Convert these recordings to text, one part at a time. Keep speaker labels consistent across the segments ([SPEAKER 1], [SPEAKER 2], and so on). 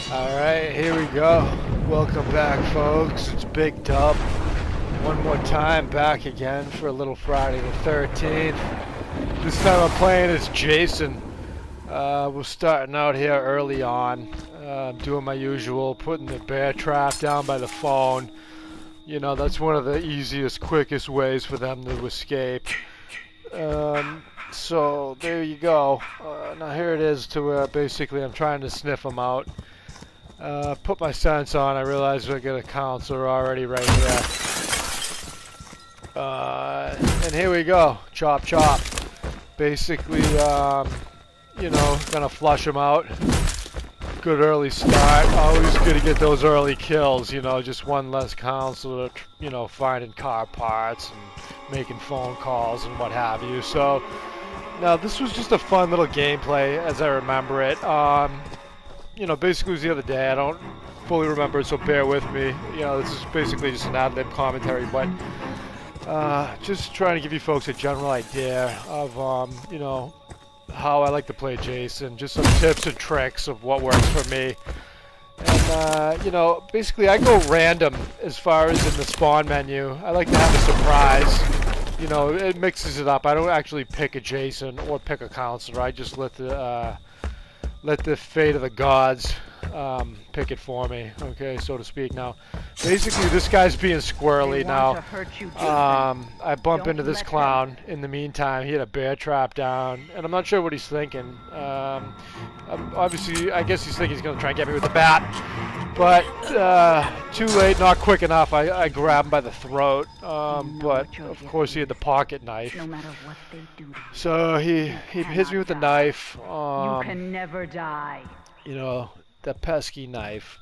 [SPEAKER 1] Alright, here we go. Welcome back, folks. It's Big Dub. One more time, back again for a little Friday the 13th. This time I'm playing as Jason. We're starting out here early on. Doing my usual, putting the bear trap down by the phone. You know, that's one of the easiest, quickest ways for them to escape. So, there you go. Now here it is to where basically I'm trying to sniff them out. Put my sense on, I realized I get a counselor already right here. And here we go. Chop chop. Basically, you know, gonna flush them out. Good early start. Always good to get those early kills, you know, just one less counselor, you know, finding car parts and making phone calls and what have you. So, now this was just a fun little gameplay as I remember it. You know, basically it was the other day. I don't fully remember it, so bear with me. You know, this is basically just an ad-lib commentary, but just trying to give you folks a general idea of, you know, how I like to play Jason. Just some tips and tricks of what works for me. And, you know, basically I go random as far as in the spawn menu. I like to have a surprise. You know, it mixes it up. I don't actually pick a Jason or pick a counselor. I just let the fate of the gods pick it for me, okay, so to speak. Now, basically, this guy's being squirrely now. I bump into this clown. In the meantime, he had a bear trap down, and I'm not sure what he's thinking. Obviously, I guess he's thinking he's going to try and get me with the bat, but too late, not quick enough. I grab him by the throat, but of course he had the pocket knife.
[SPEAKER 2] No matter what they do,
[SPEAKER 1] So he hits me with the knife.
[SPEAKER 2] you can never die.
[SPEAKER 1] You know, the pesky knife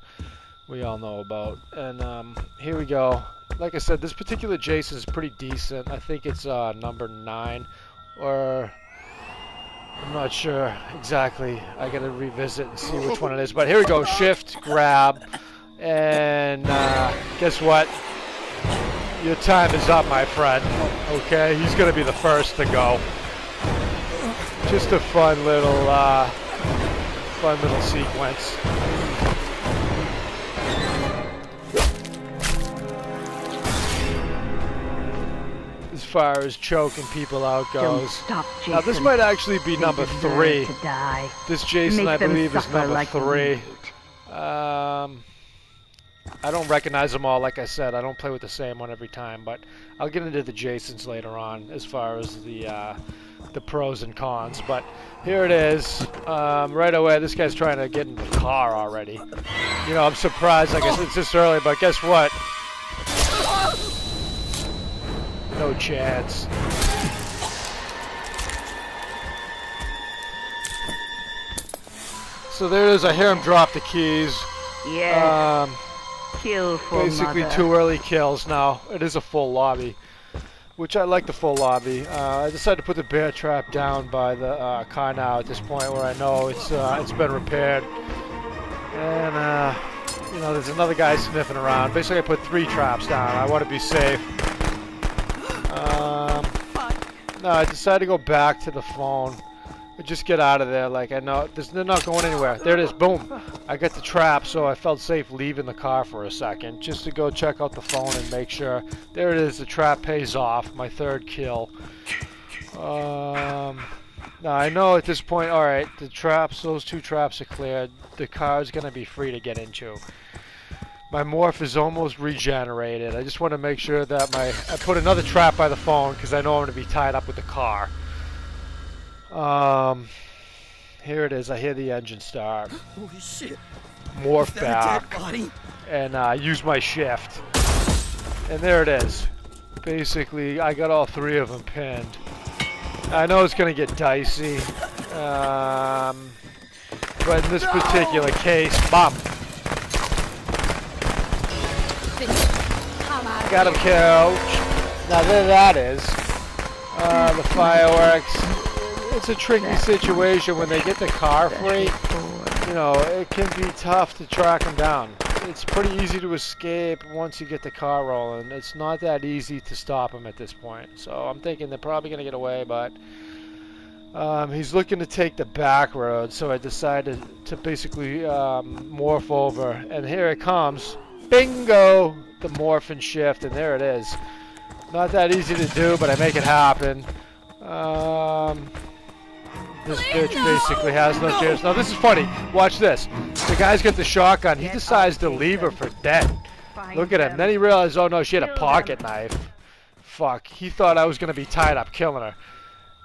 [SPEAKER 1] we all know about. And here we go. Like I said, this particular Jason is pretty decent. I think it's number 9, or I'm not sure exactly. I gotta revisit and see which one it is. But here we go. Shift, grab, and guess what? Your time is up, my friend. Okay, he's gonna be the first to go. Just a fun little sequence. As far as choking people out
[SPEAKER 2] Don't
[SPEAKER 1] goes.
[SPEAKER 2] stop, Jason.
[SPEAKER 1] Now this might actually be
[SPEAKER 2] They
[SPEAKER 1] number
[SPEAKER 2] deserve
[SPEAKER 1] 3.
[SPEAKER 2] to die.
[SPEAKER 1] This Jason,
[SPEAKER 2] Make
[SPEAKER 1] I
[SPEAKER 2] them
[SPEAKER 1] believe, is
[SPEAKER 2] suffer
[SPEAKER 1] number
[SPEAKER 2] like
[SPEAKER 1] 3.
[SPEAKER 2] we
[SPEAKER 1] I don't recognize them all. Like I said, I don't play with the same one every time, but I'll get into the Jasons later on as far as the pros and cons. But here it is. Right away, this guy's trying to get in the car already. You know, I'm surprised. I guess it's this early, but guess what? No chance. So there it is. I hear him drop the keys.
[SPEAKER 2] Yes. Kill for
[SPEAKER 1] Basically
[SPEAKER 2] mother.
[SPEAKER 1] 2 early kills now. It is a full lobby, which I like the full lobby. I decided to put the bear trap down by the car now at this point where I know it's been repaired. And you know, there's another guy sniffing around. Basically, I put 3 traps down. I want to be safe. No, I decided to go back to the phone. Just get out of there. Like, I know they're not going anywhere. There it is. Boom. I got the trap, so I felt safe leaving the car for a second just to go check out the phone and make sure. There it is. The trap pays off. My 3rd kill. Now I know at this point. All right, the traps. Those 2 traps are cleared. The car is gonna be free to get into. My morph is almost regenerated. I just want to make sure that I put another trap by the phone because I know I'm gonna be tied up with the car. Here it is. I hear the engine start.
[SPEAKER 3] Holy shit.
[SPEAKER 1] Morph
[SPEAKER 3] Is that a dead
[SPEAKER 1] back
[SPEAKER 3] body?
[SPEAKER 1] and use my shift. And there it is. Basically, I got all 3 of them pinned. I know it's gonna get dicey, but in this particular case, bam. Got him killed. Now there that is. The fireworks. It's a tricky situation when they get the car free. You know, it can be tough to track them down. It's pretty easy to escape once you get the car rolling. It's not that easy to stop them at this point. So I'm thinking they're probably going to get away, but He's looking to take the back road, so I decided to basically morph over. And here it comes. Bingo! The morph and shift, and there it is. Not that easy to do, but I make it happen. This bitch basically has no chance. Now this is funny. Watch this. The guy's got the shotgun. He decides to leave her for dead. Look at him. Then he realized, oh no, she had a pocket knife. Fuck. He thought I was going to be tied up killing her.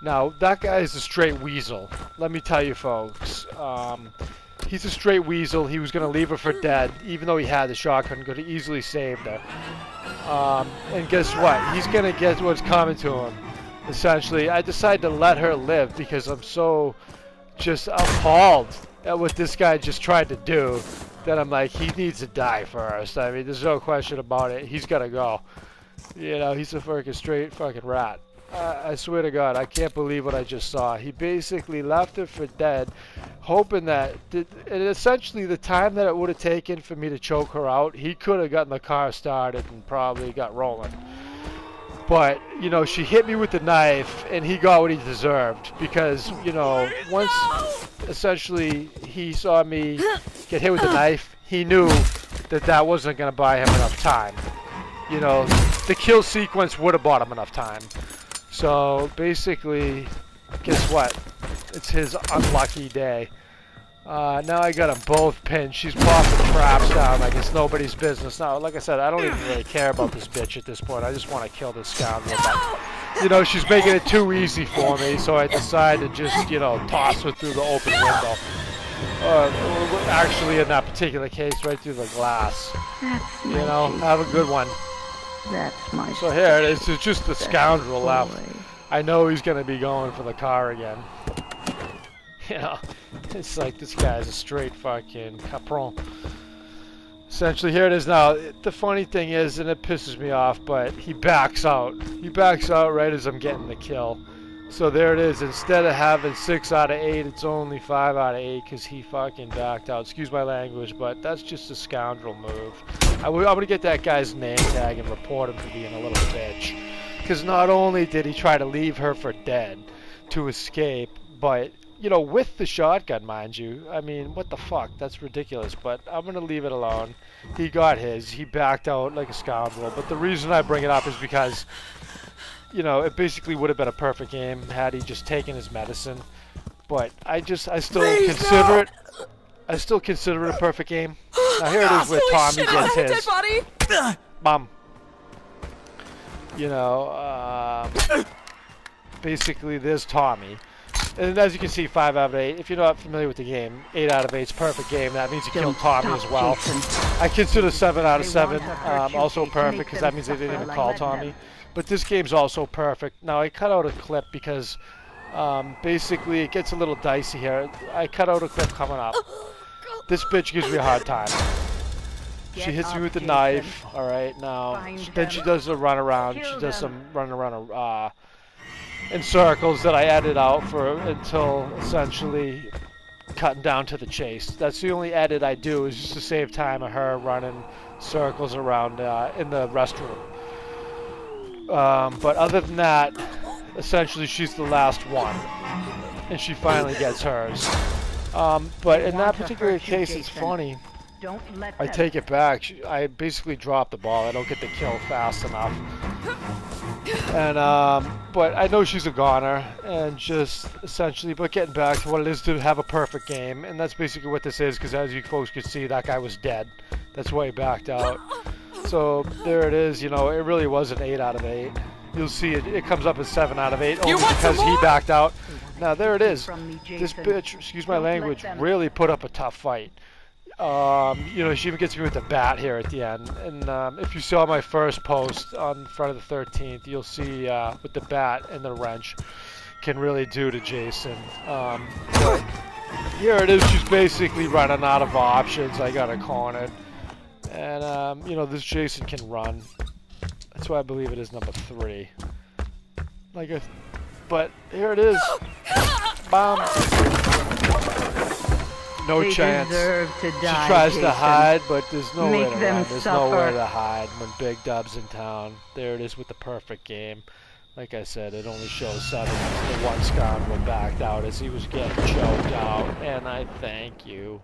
[SPEAKER 1] Now, that guy is a straight weasel. Let me tell you, folks. He's a straight weasel. He was going to leave her for dead, even though he had the shotgun. Could have easily saved her. And guess what? He's going to get what's coming to him. Essentially, I decided to let her live because I'm so just appalled at what this guy just tried to do that I'm like, he needs to die first. I mean, there's no question about it. He's got to go. You know, he's a freaking straight fucking rat. I swear to God, I can't believe what I just saw. He basically left her for dead, hoping that, and essentially the time that it would have taken for me to choke her out, he could have gotten the car started and probably got rolling. But, you know, she hit me with the knife, and he got what he deserved. Because, you know, once essentially he saw me get hit with the knife, he knew that that wasn't going to buy him enough time. You know, the kill sequence would have bought him enough time. So basically, guess what? It's his unlucky day. Now I got them both pinned. She's popping traps down like it's nobody's business. Now, like I said, I don't even really care about this bitch at this point. I just want to kill this scoundrel. But, you know, she's making it too easy for me, so I decided to just, you know, toss her through the open window. Actually, in that particular case, right through the glass. You know, have a good one.
[SPEAKER 2] That's my
[SPEAKER 1] So here it is. It's just the scoundrel left. I know he's going to be going for the car again. You know, it's like this guy's a straight fucking capron. Essentially, here it is now. The funny thing is, and it pisses me off, but he backs out. He backs out right as I'm getting the kill. So there it is. Instead of having 6 out of 8, it's only 5 out of 8 because he fucking backed out. Excuse my language, but that's just a scoundrel move. I'm going to get that guy's name tag and report him for being a little bitch. Because not only did he try to leave her for dead to escape, but, you know, with the shotgun, mind you. I mean, what the fuck? That's ridiculous, but I'm going to leave it alone. He got his. He backed out like a scoundrel. But the reason I bring it up is because, you know, it basically would have been a perfect game had he just taken his medicine. But I still consider it. I still consider it a perfect game. Now here it is where Tommy gets his. Mom. You know, basically there's Tommy. And as you can see, 5 out of 8. If you're not familiar with the game, 8 out of 8 is perfect game. That means you killed Tommy as well. I consider 7 out of 7 also perfect because that means they didn't even call Tommy. But this game's also perfect. Now I cut out a clip because basically it gets a little dicey here. I cut out a clip coming up. This bitch gives me a hard time. She hits me with the knife. All right, now then she does a run around. She does some run around in circles that I edited out for until essentially cutting down to the chase. That's the only edit I do is just to save time of her running circles around in the restroom. But other than that, essentially she's the last one, and she finally gets hers. But in that particular case, it's funny. I take it back. I basically drop the ball. I don't get the kill fast enough. And but I know she's a goner, and just essentially, but getting back to what it is to have a perfect game, and that's basically what this is. Because as you folks could see, that guy was dead. That's why he backed out. So there it is. You know, it really was an 8 out of 8. You'll see it comes up as 7 out of 8 only because he backed out. Now there it is. This bitch, excuse my language, really put up a tough fight. You know, she even gets me with the bat here at the end. And if you saw my first post on Friday the 13th, you'll see what the bat and the wrench can really do to Jason. But here it is. She's basically running out of options. I got her cornered. And, you know, this Jason can run. That's why I believe it is number 3. But here it is. Bomb. No chance. She tries to hide, but there's nowhere to run. There's nowhere to hide when Big Dub's in town. There it is with the perfect game. Like I said, it only shows 7 as the one scoundrel backed out as he was getting choked out, and I thank you.